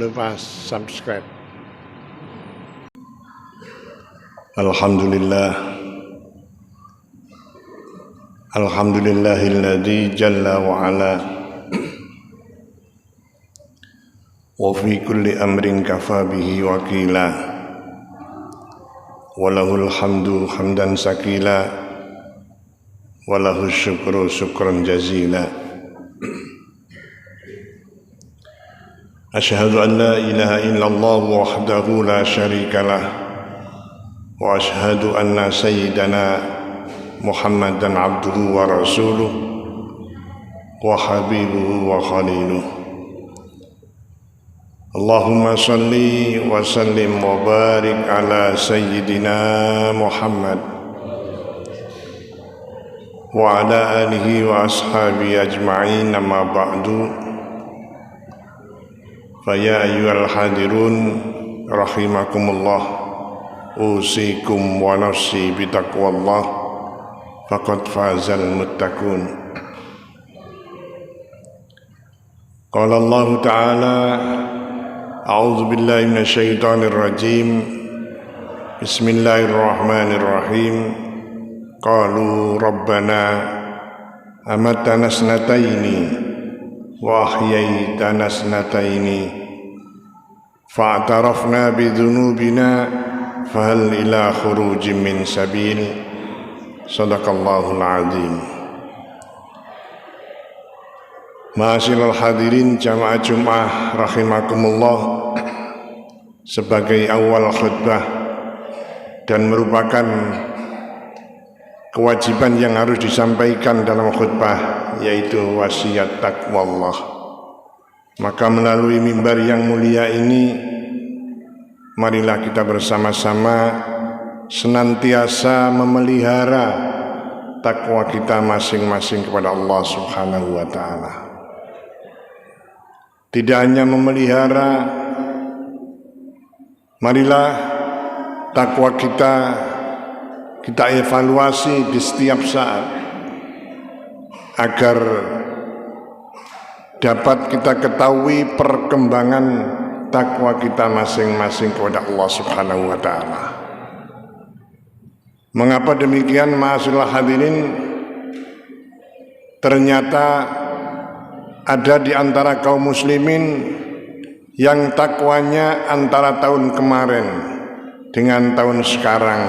Jangan lupa subscribe. Alhamdulillahilladzi jalla wa ala wa fi kulli amrin kafa bihi wakila walahul hamdu hamdan sakila walahus syukru syukran jazila. Asyhadu an la ilaha illallah wahdahu la syarika lah wa asyhadu anna sayyidana Muhammadan abduhu wa rasuluh wa habibuhu wa khaliluh. Allahumma salli wa sallim wa barik ala sayyidina Muhammad wa ala alihi wa ashabihi ajma'in, amma ba'du. Faya ayyuhal hadirun rahimakumullah, usikum wa nafsi bitaqwallah faqad fazal muttaqun. Qala Allah Ta'ala, a'udzu billahi minasyaitonir rajim. Bismillahirrahmanirrahim. Qalu rabbana amatana snataini wa ahyaytana snataini fa'tarafna bidhunubina fahal ila khurujin min sabil. Sadaqallahul azim. Ma'asyiral hadirin jamaah Jumat rahimakumullah, sebagai awal khutbah dan merupakan kewajiban yang harus disampaikan dalam khutbah, yaitu wasiat taqwallah. Maka melalui mimbar yang mulia ini, marilah kita bersama-sama senantiasa memelihara takwa kita masing-masing kepada Allah Subhanahu wa Ta'ala. Tidak hanya memelihara, marilah takwa kita evaluasi di setiap saat agar dapat kita ketahui perkembangan takwa kita masing-masing kepada Allah Subhanahu wa Ta'ala. Mengapa demikian, ma'asyiral hadirin? Ternyata ada di antara kaum muslimin yang takwanya antara tahun kemarin dengan tahun sekarang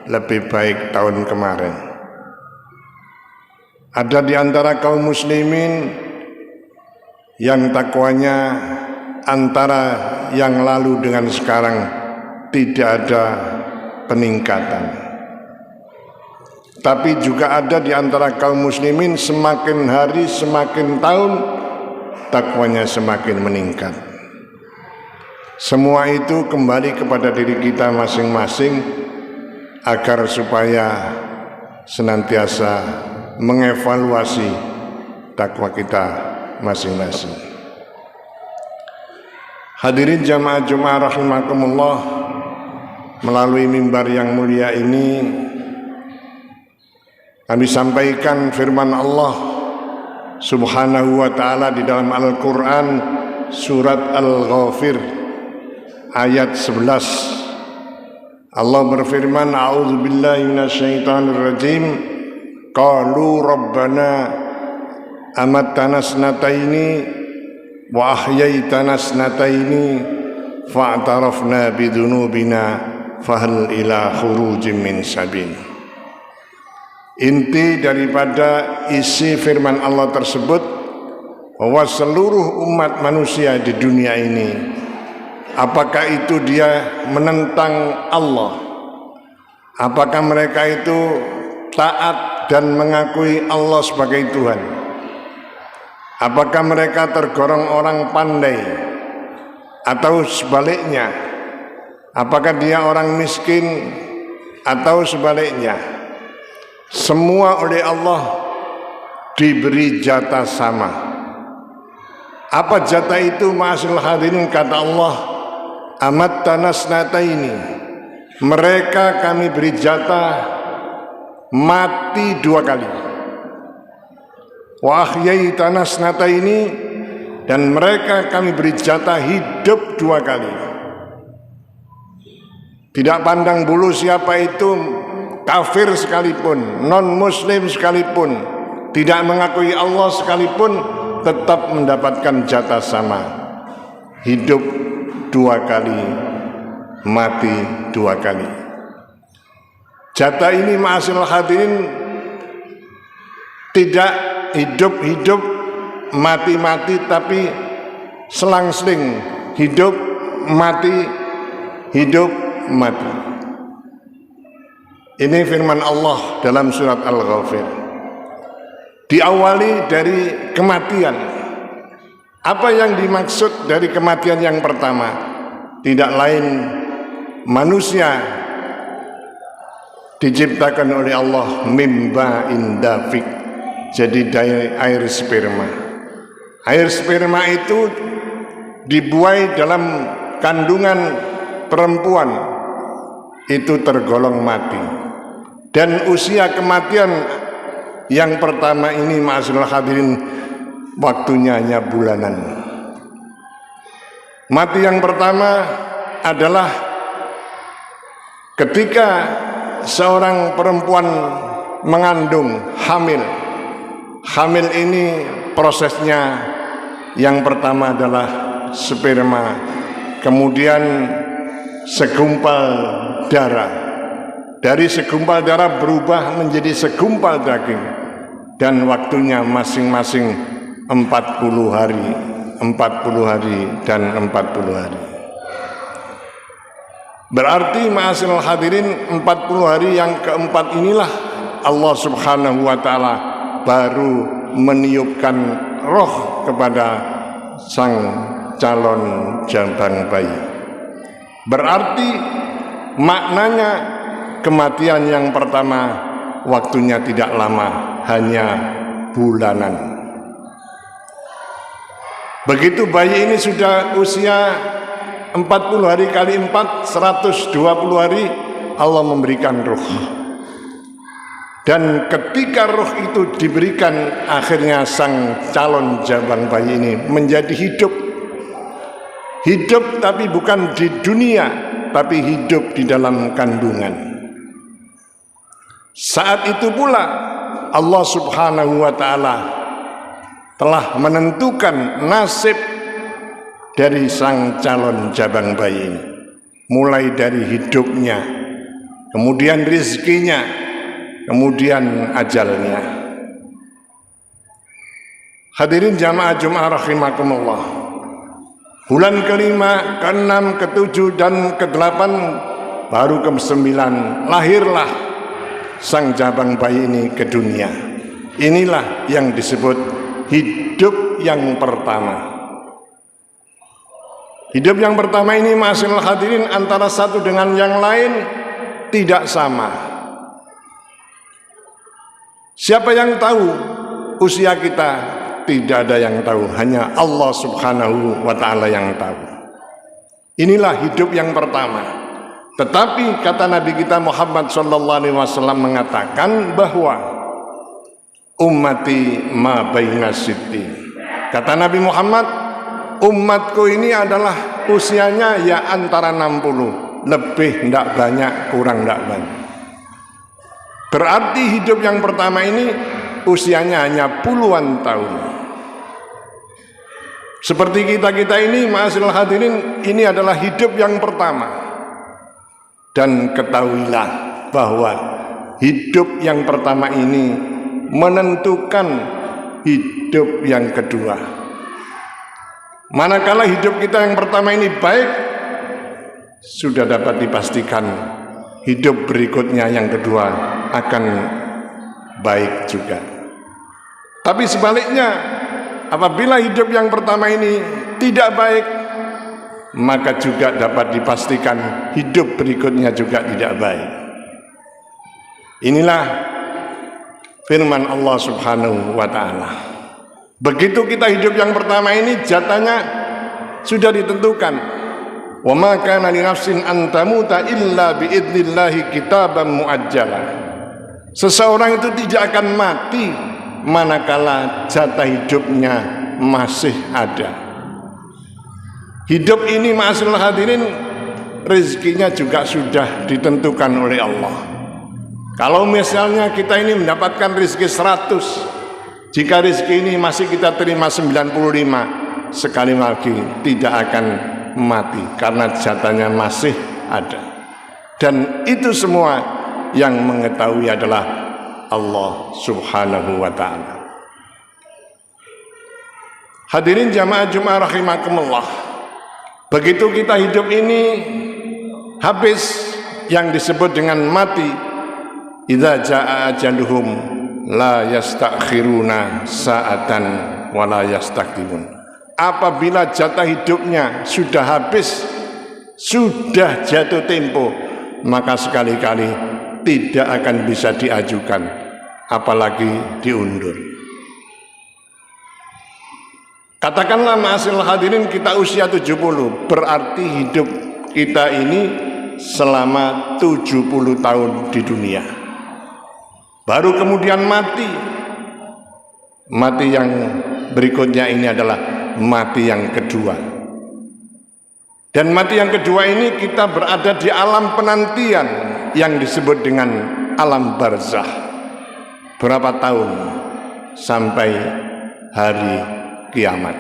lebih baik tahun kemarin. Ada di antara kaum muslimin yang takwanya antara yang lalu dengan sekarang tidak ada peningkatan. Tapi juga ada di antara kaum muslimin semakin hari semakin tahun takwanya semakin meningkat. Semua itu kembali kepada diri kita masing-masing agar supaya senantiasa mengevaluasi takwa kita masing-masing. Hadirin jamaah Jumat rahimakumullah, melalui mimbar yang mulia ini kami sampaikan firman Allah Subhanahu wa Ta'ala di dalam Al-Quran surat Al-Ghafir ayat 11. Allah berfirman, a'udzu billahi minasyaitonir rajim. Qalu rabbana amattana snataini wa ahyaytana snataini fa'tarafna bidhunubina fahal ila khurujin min sabil. Inti daripada isi firman Allah tersebut bahwa seluruh umat manusia di dunia ini, apakah itu dia menentang Allah, apakah mereka itu taat dan mengakui Allah sebagai Tuhan, apakah mereka tergolong orang pandai, atau sebaliknya, apakah dia orang miskin atau sebaliknya, semua oleh Allah diberi jatah sama. Apa jatah itu, ma'asyiral hadirin? Kata Allah, amattana snataini, mereka kami beri jatah mati 2 kali. Wa ahyaytana snataini, dan mereka kami beri jatah hidup 2 kali. Tidak pandang bulu siapa itu, kafir sekalipun, non muslim sekalipun, tidak mengakui Allah sekalipun, tetap mendapatkan jatah sama. Hidup 2 kali, mati 2 kali. Jatah ini ma'asyiral hadirin tidak hidup-hidup, mati-mati, tapi selang-seling, hidup, mati, hidup, mati. Ini firman Allah dalam surat Al-Ghafir. Diawali dari kematian. Apa yang dimaksud dari kematian yang pertama? Tidak lain, manusia diciptakan oleh Allah mimba indafik, jadi dari air sperma. Air sperma itu dibuai dalam kandungan perempuan, itu tergolong mati. Dan usia kematian yang pertama ini ma'asyiral hadirin, waktunya hanya bulanan. Mati yang pertama adalah ketika seorang perempuan mengandung, hamil. Hamil ini prosesnya yang pertama adalah sperma, kemudian segumpal darah. Dari segumpal darah berubah menjadi segumpal daging, dan waktunya masing-masing 40 hari, 40 hari dan 40 hari. Berarti ma'asyiral hadirin, 40 hari yang keempat inilah Allah subhanahu wa ta'ala baru meniupkan roh kepada sang calon jabang bayi. Berarti maknanya kematian yang pertama waktunya tidak lama, hanya bulanan. Begitu bayi ini sudah usia 40 hari kali 4, 120 hari, Allah memberikan ruh. Dan ketika ruh itu diberikan, akhirnya sang calon jabang bayi ini menjadi hidup. Hidup tapi bukan di dunia, tapi hidup di dalam kandungan. Saat itu pula Allah subhanahu wa ta'ala telah menentukan nasib dari sang calon jabang bayi ini, mulai dari hidupnya, kemudian rizkinya, kemudian ajalnya. Hadirin jamaah Jumat rahimakumullah, bulan ke-5, ke-6, ke-7 dan ke-8, baru ke-9 lahirlah sang jabang bayi ini ke dunia. Inilah yang disebut hidup yang pertama. Hidup yang pertama ini ma'asyiral hadirin, antara satu dengan yang lain tidak sama. Siapa yang tahu usia kita? Tidak ada yang tahu, hanya Allah subhanahu wa ta'ala yang tahu. Inilah hidup yang pertama. Tetapi kata Nabi kita Muhammad sallallahu alaihi wasallam mengatakan bahwa ummati ma baina sitti. Kata Nabi Muhammad, umatku ini adalah usianya ya antara 60, lebih tidak banyak, kurang tidak banyak. Berarti hidup yang pertama ini usianya hanya puluhan tahun. Seperti kita ini ma'asyiral hadirin, ini adalah hidup yang pertama. Dan ketahuilah bahwa hidup yang pertama ini menentukan hidup yang kedua. Manakala hidup kita yang pertama ini baik, sudah dapat dipastikan hidup berikutnya yang kedua akan baik juga. Tapi sebaliknya, apabila hidup yang pertama ini tidak baik, maka juga dapat dipastikan hidup berikutnya juga tidak baik. Inilah firman Allah subhanahu wa ta'ala. Begitu kita hidup yang pertama ini, jatahnya sudah ditentukan. Wa ma kana li nafsin an tamuta illa bi idnillahi kitaban muajjala. Seseorang itu tidak akan mati manakala jatah hidupnya masih ada. Hidup ini ma'asyiral hadirin, rezekinya juga sudah ditentukan oleh Allah. Kalau misalnya kita ini mendapatkan rezeki 100, jika rezeki ini masih kita terima 95, sekali lagi tidak akan mati karena jatahnya masih ada. Dan itu semua yang mengetahui adalah Allah Subhanahu wa ta'ala. Hadirin jamaah Jumat rahimakumullah, begitu kita hidup ini habis yang disebut dengan mati, idza jaa ajaluhum la yastakhiruna sa'atan wa la yastaqdimun. Apabila jatah hidupnya sudah habis, sudah jatuh tempo, maka sekali-kali tidak akan bisa diajukan, apalagi diundur. Katakanlah ma'asyiral hadirin kita usia 70, berarti hidup kita ini selama 70 tahun di dunia. Baru kemudian mati. Mati yang berikutnya ini adalah mati yang kedua. Dan mati yang kedua ini kita berada di alam penantian yang disebut dengan alam barzah. Berapa tahun sampai hari kiamat?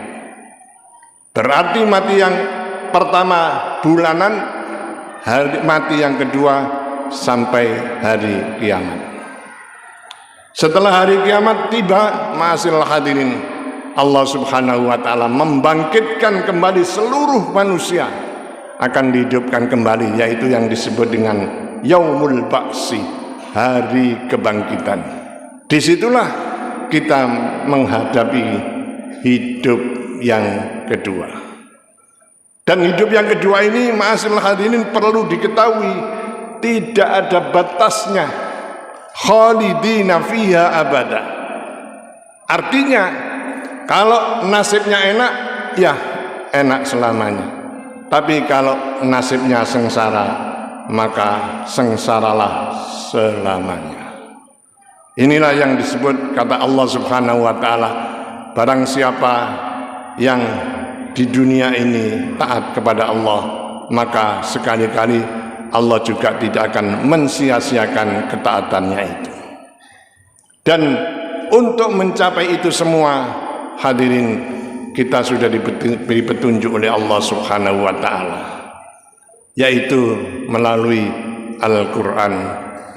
Berarti mati yang pertama bulanan, mati yang kedua sampai hari kiamat. Setelah hari kiamat tiba, ma'asyiral hadirin, Allah Subhanahu wa ta'ala membangkitkan kembali seluruh manusia, akan dihidupkan kembali, yaitu yang disebut dengan Yaumul Ba'si, hari kebangkitan. Disitulah kita menghadapi hidup yang kedua. Dan hidup yang kedua ini ma'asyiral hadirin perlu diketahui tidak ada batasnya, khalidina fiha abada. Artinya kalau nasibnya enak, ya enak selamanya. Tapi kalau nasibnya sengsara, maka sengsaralah selamanya. Inilah yang disebut kata Allah Subhanahu wa ta'ala, barang siapa yang di dunia ini taat kepada Allah, maka sekali-kali Allah juga tidak akan mensia-siakan ketaatannya itu. Dan untuk mencapai itu semua, hadirin, kita sudah diberi petunjuk oleh Allah Subhanahu wa ta'ala, yaitu melalui Al-Quran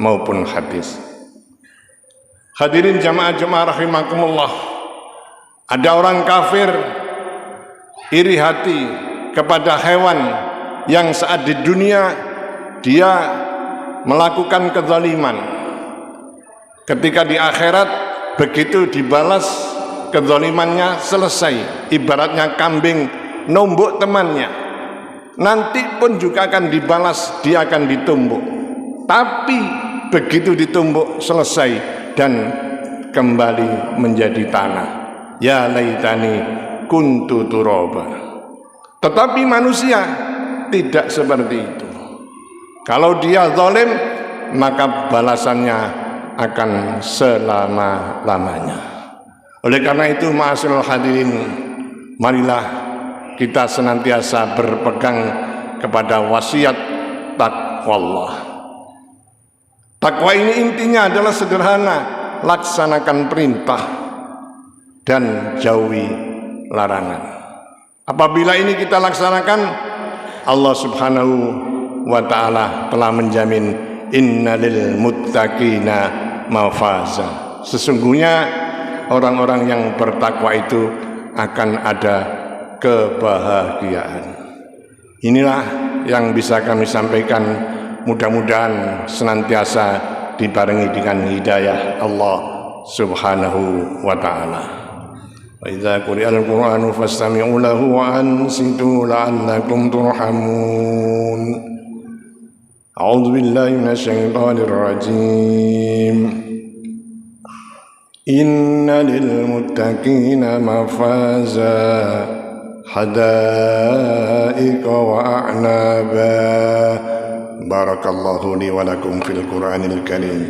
maupun hadis. Hadirin jamaah-jamaah rahimakumullah, ada orang kafir iri hati kepada hewan yang saat di dunia dia melakukan kezaliman. Ketika di akhirat begitu dibalas kezalimannya selesai, ibaratnya kambing nombok temannya, nanti pun juga akan dibalas, dia akan ditumbuk. Tapi begitu ditumbuk selesai dan kembali menjadi tanah, ya laitani kuntu turaba. Tetapi manusia tidak seperti itu. Kalau dia zalim, maka balasannya akan selama-lamanya. Oleh karena itu ma'asyiral hadirin, marilah kita senantiasa berpegang kepada wasiat taqwallah. Takwa ini intinya adalah sederhana, laksanakan perintah dan jauhi larangan. Apabila ini kita laksanakan, Allah Subhanahu wa ta'ala telah menjamin innalil muttaqina mafaza. Sesungguhnya orang-orang yang bertakwa itu akan ada kebahagiaan. Inilah yang bisa kami sampaikan, mudah-mudahan senantiasa dibarengi dengan hidayah Allah Subhanahu wa ta'ala. Wa idza quri'al Qur'anu fastami'u lahu wa ansitu la'allakum turhamun. A'udzu billahi minasyaitonir rajim. Inna lil muttaqina mafaza hada'iqa wa a'naba. Barakallahu li wa lakum fil Qur'anil karim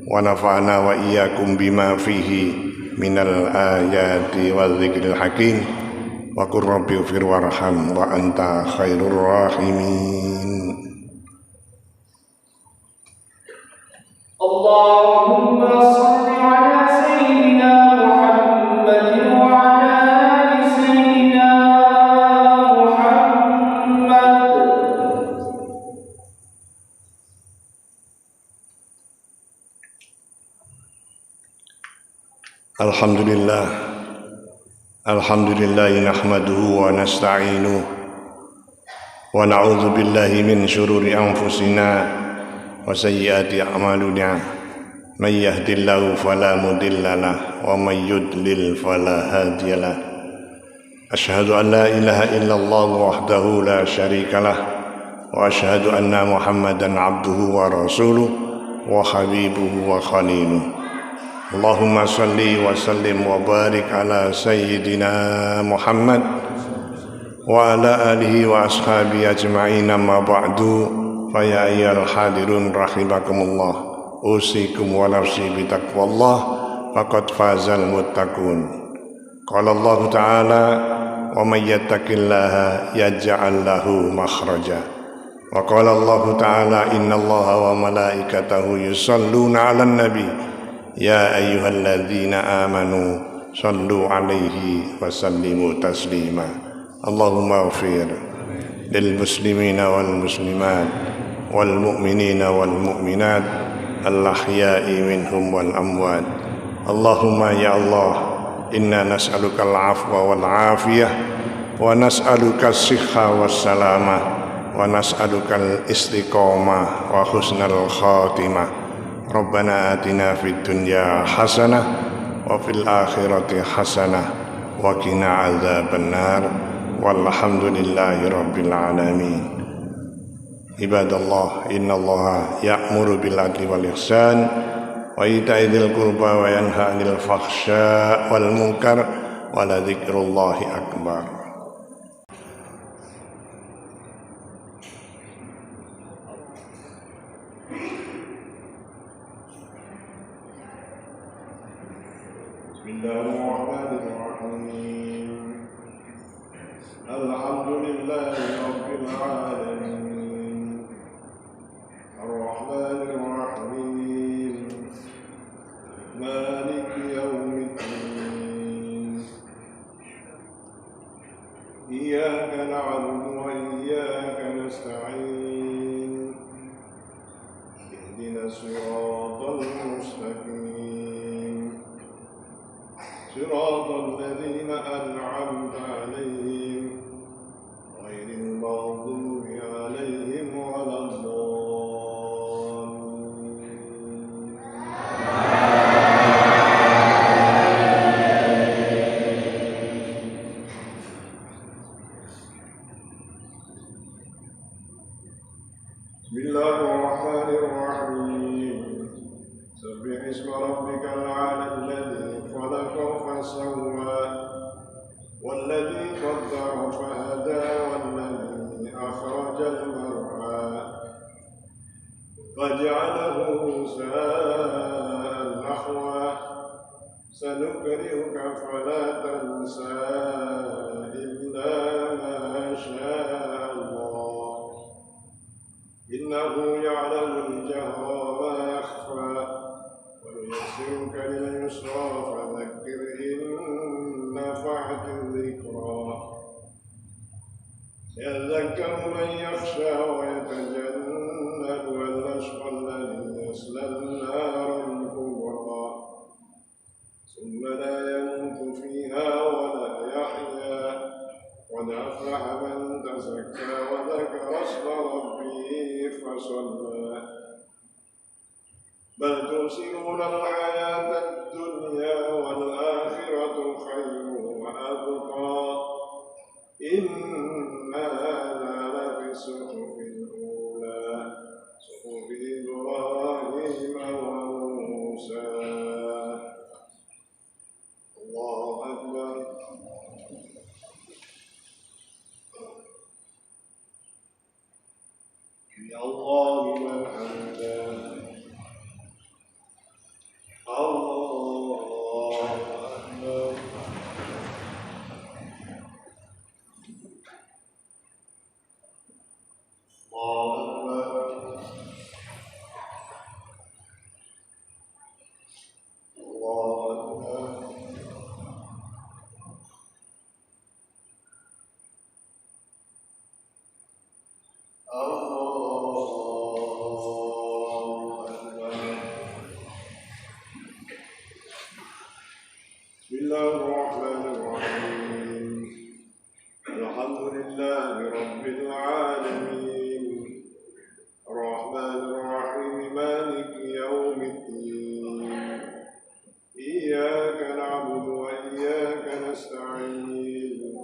wa nafa'na wa iyyakum bima fihi minal ayati wa dzikril hakim wa qur rabbi ighfir warham wa anta khairur rahimin. Allahumma shalli ala sayyidina Muhammadin wa ala ali sayyidina Muhammad. Alhamdulillah nahmaduhu wa nasta'inuhu wa na'udzu billahi min syururi anfusina wa sayyiati a'malina. May yahdihillahu fala mudilla lahu wa may yudlil fala hadiya lahu. Asyhadu an la ilaha illallah wahdahu la syarika lah wa asyhadu anna Muhammadan abduhu wa rasuluhu wa habibuhu wa khaliluhu. Allahumma salli wa sallim wa barik ala sayyidina Muhammad wa ala alihi wa ashabihi ajma'in, amma ba'du. Fa ya ayyuhal hadirun rahimakumullah, usikum wa nafsi bi taqwallah faqad fazal muttaqun. Qala Allah ta'ala wa may yattaqillaha yaj'al lahu makhraja. Wa qala Allah ta'ala innallaha wa malaikatahu yusalluna 'alan nabi ya ayyuhalladzina amanu sallu 'alaihi wa sallimu taslima. Allahumma ighfir lil muslimina wal muslimat wal mu'minina wal mu'minat al ahya'i minhum wal amwat. Allahumma ya Allah, inna nas'aluka al-'afwa wal 'afiyah wa nas'aluka as-sihha was salamah wa nas'aluka al-istiqamah wa husnal khatimah. Rabbana atina fid dunya hasanah wa fil akhirati hasanah wa qina adzabannar walhamdulillahi rabbil alamin. Ibadallah, innallaha ya'muru bil adli wal ihsan wa ita'i dzil qurba wa yanha 'anil fahsya wal munkar wa la dzikrullahi akbar. Bismillahirrahmanirrahim. Alhamdulillahi rabbil alamin. Ar-Rahmanir Rahim. Maliki yaumiddin. Iyyaka na'budu wa iyyaka nasta'in. Ihdinas siratal mustaqim. صراط الذين أنعمت عليهم غير المغضوب عليهم ولا الضالين. بسم الله الرحمن الرحيم. سبح اسم ربك الأعلى الذي خلق فسوى والذي قدر فهدى والذي أخرج المرعى فجعله غثاء نحوا سنقرئك فلا تنسى إلا ما شاء الله إنه يعلم الجهر وما يخفى ونيسرك لليسرى فذكر إن نفعت الذكرى سيذكر من يخشى ويتجنبها الأشقى الذي يصلى النار الكبرى ثم لا يموت فيها ولا يحيا قد أفلح من تزكى وذكر اسم ربه فصلى بل تؤثرون الحياة الدنيا والآخرة خير وأبقى إن هذا لفي الصحف الأولى صحف إبراهيم وموسى. الله أكبر. يا الله من حمده. الله لله رب العالمين الرحمن الرحيم مالك يوم الدين إياك نعبد وإياك نستعين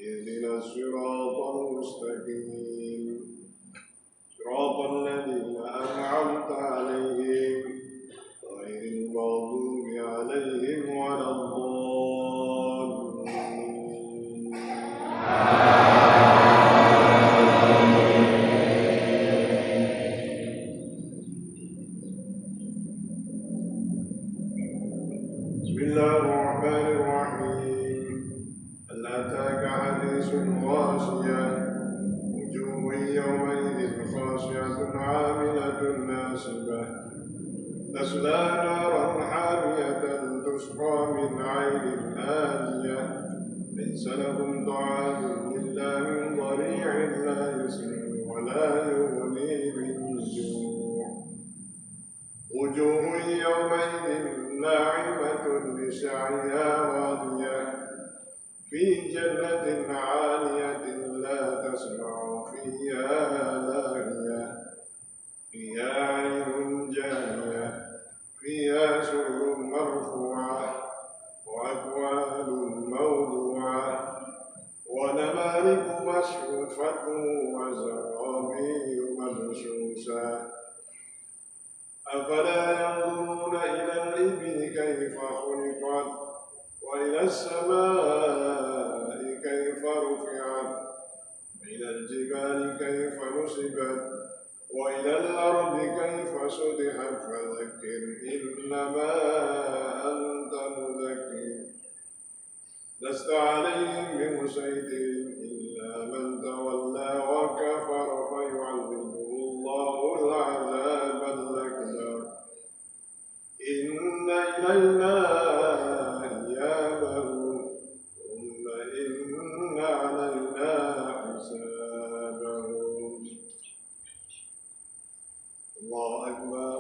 اهدنا الصراط المستقيم صراط الذين أنعمت عليهم غير المغضوب عليهم ولا الضالين بسم الله الرحمن الرحيم هل أتاك حديث الغاشية وجوه يومئذ خاشعة عاملة ناصبة تصلى نارا حامية تسقى من عين آنية ليس لهم طعام إلا من ضريع لا يسمن ولا يغني من جوع وجوه يومئذ ناعمة لسعيها راضية في جنة عالية لا تسمع فيها لاغية فيها عين جارية فيها سرر مرفوعة وأكواب موضوعة ونمارق مصفوفة وزرابي مبثوثة أفلا ينظرون إلى الإبل كيف خلقت وإلى السماء كيف رفعت وإلى الجبال كيف نصبت وإلى الأرض كيف سطحت فذكر إنما أنت مذكر لست عليهم بمسيطر إلا من تولى وكفر فيعذبه الله العذاب الأكبر إن إلينا إيابهم ثم إن علينا حسابهم الله أكبر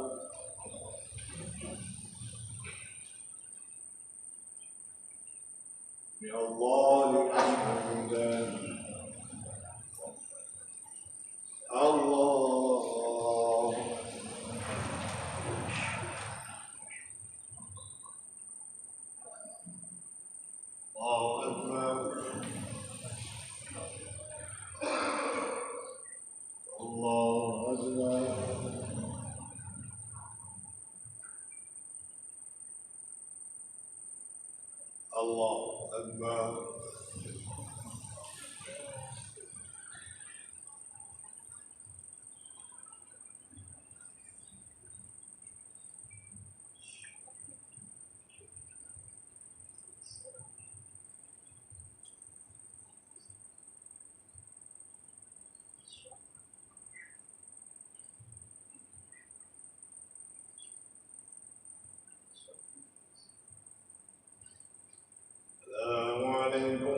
يا الله حمدا الله أكبر الله أكبر الله أكبر السلام عليكم